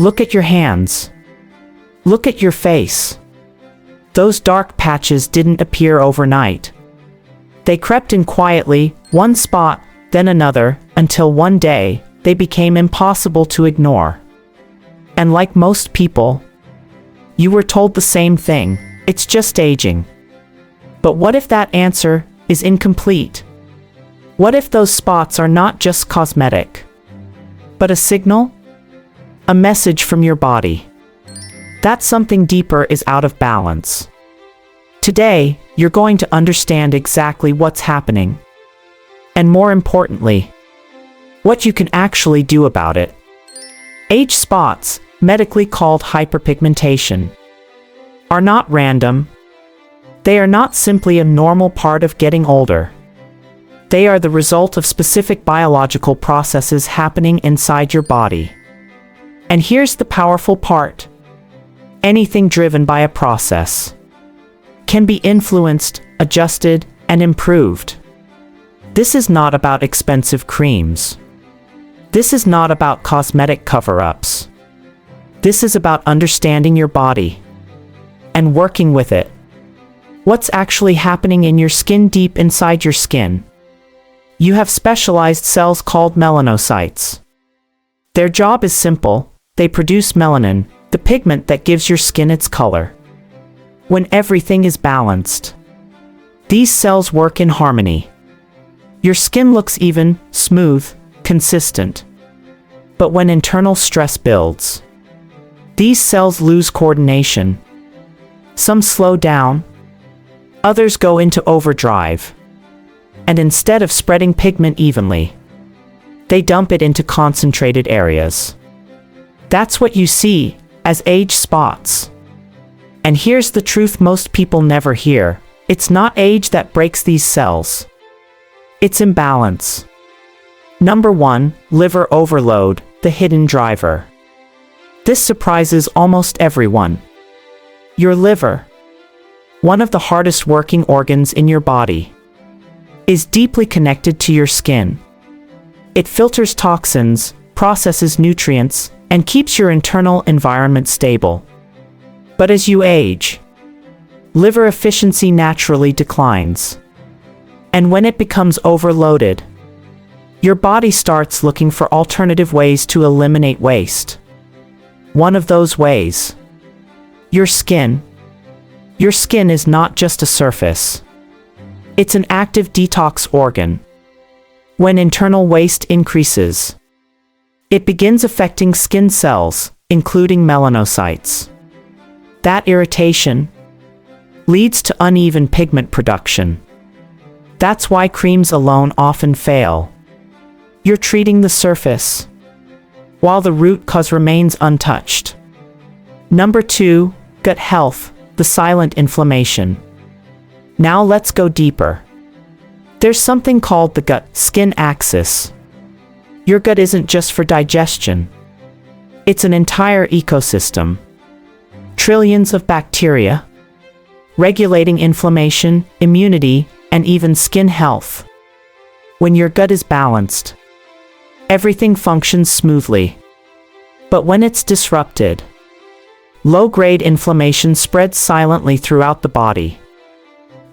Look at your hands. Look at your face. Those dark patches didn't appear overnight. They crept in quietly, one spot, then another, until one day, they became impossible to ignore. And like most people, you were told the same thing: it's just aging. But what if that answer is incomplete? What if those spots are not just cosmetic, but a signal? A message from your body that something deeper is out of balance. Today, you're going to understand exactly what's happening, and more importantly, what you can actually do about it. Age spots, medically called hyperpigmentation, are not random. They are not simply a normal part of getting older. They are the result of specific biological processes happening inside your body. And here's the powerful part: anything driven by a process can be influenced, adjusted, and improved. This is not about expensive creams. This is not about cosmetic cover-ups. This is about understanding your body and working with it. What's actually happening in your skin, deep inside your skin? You have specialized cells called melanocytes. Their job is simple: they produce melanin, the pigment that gives your skin its color. When everything is balanced, these cells work in harmony. Your skin looks even, smooth, consistent. But when internal stress builds, these cells lose coordination. Some slow down, others go into overdrive. And instead of spreading pigment evenly, they dump it into concentrated areas. That's what you see as age spots. And here's the truth most people never hear: it's not age that breaks these cells. It's imbalance. Number 1, liver overload, the hidden driver. This surprises almost everyone. Your liver, one of the hardest working organs in your body, is deeply connected to your skin. It filters toxins, processes nutrients, and keeps your internal environment stable. But as you age, liver efficiency naturally declines. And when it becomes overloaded, your body starts looking for alternative ways to eliminate waste. One of those ways: your skin. Your skin is not just a surface. It's an active detox organ. When internal waste increases, it begins affecting skin cells, including melanocytes. That irritation leads to uneven pigment production. That's why creams alone often fail. You're treating the surface, while the root cause remains untouched. Number 2, gut health, the silent inflammation. Now let's go deeper. There's something called the gut-skin axis. Your gut isn't just for digestion. It's an entire ecosystem. Trillions of bacteria, regulating inflammation, immunity, and even skin health. When your gut is balanced, everything functions smoothly. But when it's disrupted, low-grade inflammation spreads silently throughout the body.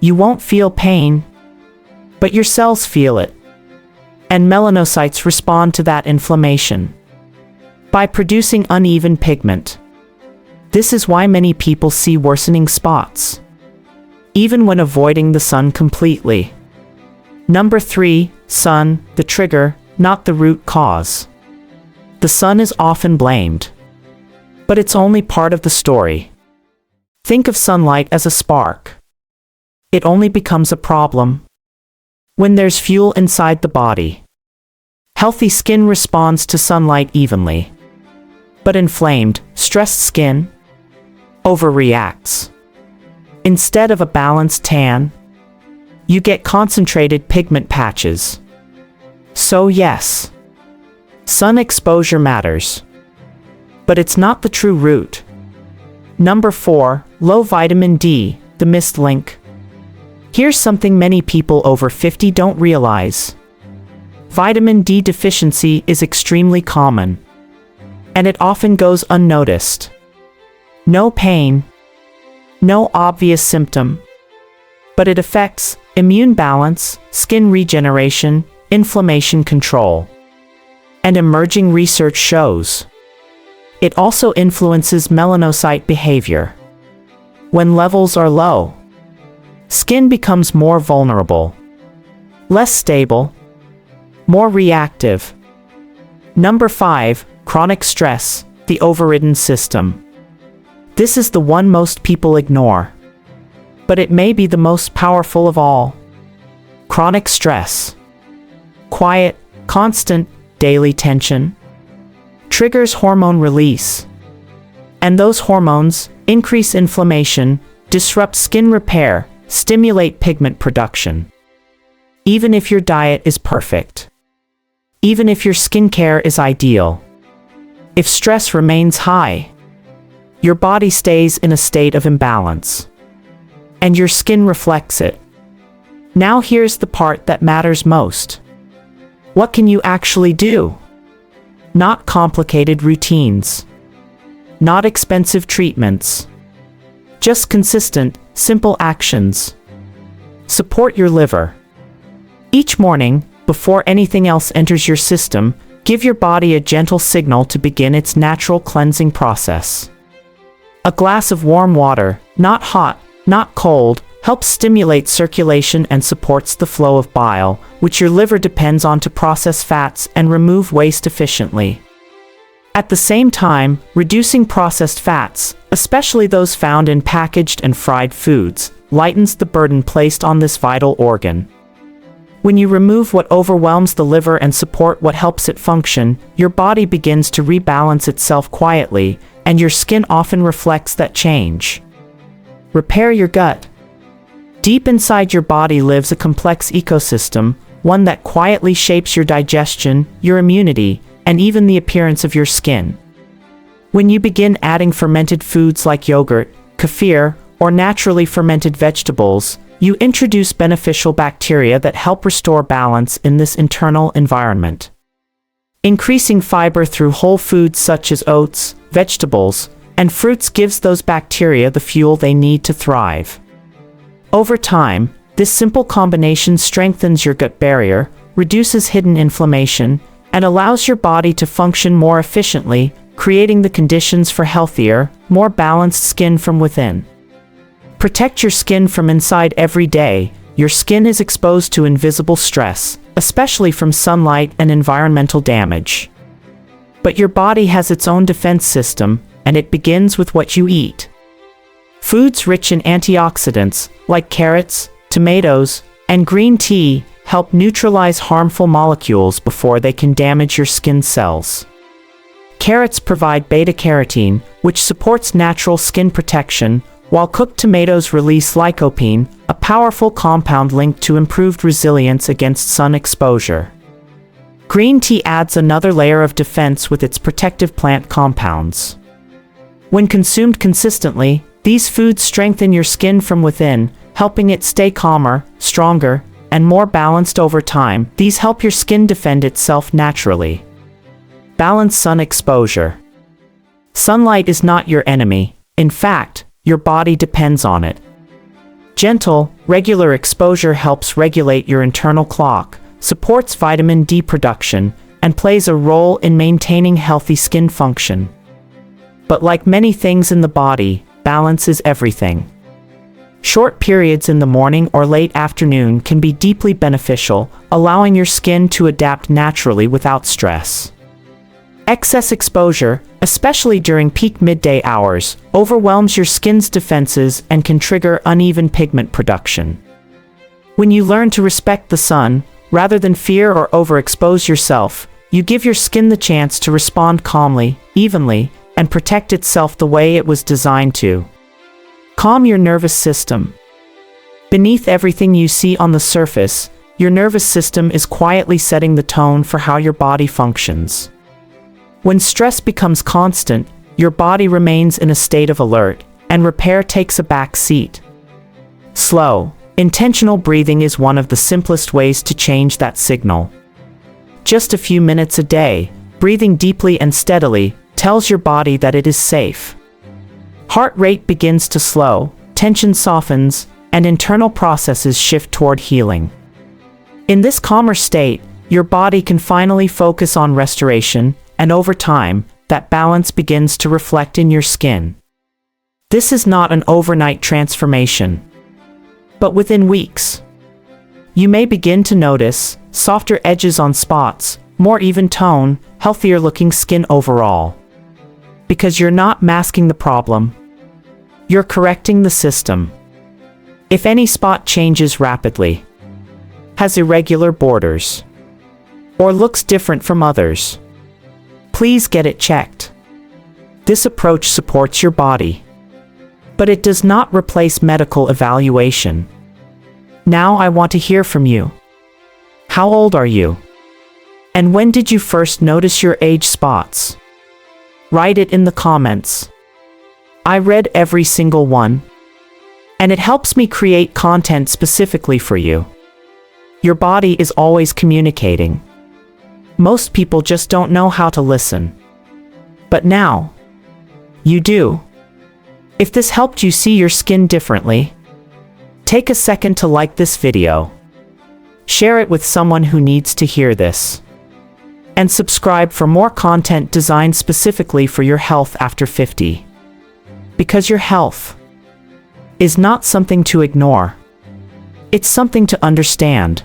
You won't feel pain, but your cells feel it. And melanocytes respond to that inflammation by producing uneven pigment. This is why many people see worsening spots, even when avoiding the sun completely. Number 3, sun, the trigger, not the root cause. The sun is often blamed, but it's only part of the story. Think of sunlight as a spark. It only becomes a problem when there's fuel inside the body. Healthy skin responds to sunlight evenly, but inflamed, stressed skin overreacts. Instead of a balanced tan, you get concentrated pigment patches. So yes, sun exposure matters, but it's not the true root. Number 4, low vitamin D, the missed link. Here's something many people over 50 don't realize. Vitamin D deficiency is extremely common. and it often goes unnoticed. No pain, no obvious symptom, but it affects immune balance, skin regeneration, inflammation control. And emerging research shows it also influences melanocyte behavior. When levels are low, skin becomes more vulnerable, less stable, more reactive. Number 5, chronic stress, the overridden system. This is the one most people ignore, but it may be the most powerful of all. Chronic stress. Quiet, constant, daily tension triggers hormone release. And those hormones increase inflammation, disrupt skin repair, stimulate pigment production. Even if your diet is perfect, even if your skincare is ideal, if stress remains high, your body stays in a state of imbalance, and your skin reflects it. Now here's the part that matters most. What can you actually do? Not complicated routines, not expensive treatments, just consistent, simple actions. Support your liver. Each morning, before anything else enters your system, give your body a gentle signal to begin its natural cleansing process. A glass of warm water, not hot, not cold, helps stimulate circulation and supports the flow of bile, which your liver depends on to process fats and remove waste efficiently. At the same time, reducing processed fats, especially those found in packaged and fried foods, lightens the burden placed on this vital organ. When you remove what overwhelms the liver and support what helps it function, your body begins to rebalance itself quietly, and your skin often reflects that change. Repair your gut. Deep inside your body lives a complex ecosystem, one that quietly shapes your digestion, your immunity, and even the appearance of your skin. When you begin adding fermented foods like yogurt, kefir, or naturally fermented vegetables, you introduce beneficial bacteria that help restore balance in this internal environment. Increasing fiber through whole foods such as oats, vegetables, and fruits gives those bacteria the fuel they need to thrive. Over time, this simple combination strengthens your gut barrier, reduces hidden inflammation, and allows your body to function more efficiently, creating the conditions for healthier, more balanced skin from within. Protect your skin from inside every day. Your skin is exposed to invisible stress, especially from sunlight and environmental damage. But your body has its own defense system, and it begins with what you eat. Foods rich in antioxidants, like carrots, tomatoes, and green tea, help neutralize harmful molecules before they can damage your skin cells. Carrots provide beta-carotene, which supports natural skin protection, while cooked tomatoes release lycopene, a powerful compound linked to improved resilience against sun exposure. Green tea adds another layer of defense with its protective plant compounds. When consumed consistently, these foods strengthen your skin from within, helping it stay calmer, stronger, and more balanced over time. These help your skin defend itself naturally. Balance sun exposure. Sunlight is not your enemy. In fact, your body depends on it. Gentle, regular exposure helps regulate your internal clock, supports vitamin D production, and plays a role in maintaining healthy skin function. But like many things in the body, balance is everything. Short periods in the morning or late afternoon can be deeply beneficial, allowing your skin to adapt naturally without stress. Excess exposure, especially during peak midday hours, overwhelms your skin's defenses and can trigger uneven pigment production. When you learn to respect the sun, rather than fear or overexpose yourself, you give your skin the chance to respond calmly, evenly, and protect itself the way it was designed to. Calm your nervous system. Beneath everything you see on the surface, your nervous system is quietly setting the tone for how your body functions. When stress becomes constant, your body remains in a state of alert, and repair takes a back seat. Slow, intentional breathing is one of the simplest ways to change that signal. Just a few minutes a day, breathing deeply and steadily, tells your body that it is safe. Heart rate begins to slow, tension softens, and internal processes shift toward healing. In this calmer state, your body can finally focus on restoration, and over time, that balance begins to reflect in your skin. This is not an overnight transformation, but within weeks, you may begin to notice softer edges on spots, more even tone, healthier looking skin overall. Because you're not masking the problem, you're correcting the system. If any spot changes rapidly, has irregular borders, or looks different from others, please get it checked. This approach supports your body, but it does not replace medical evaluation. Now I want to hear from you. How old are you? And when did you first notice your age spots? Write it in the comments. I read every single one, and it helps me create content specifically for you. Your body is always communicating. Most people just don't know how to listen. But now, you do. If this helped you see your skin differently, take a second to like this video. Share it with someone who needs to hear this. And subscribe for more content designed specifically for your health after 50. Because your health is not something to ignore. It's something to understand.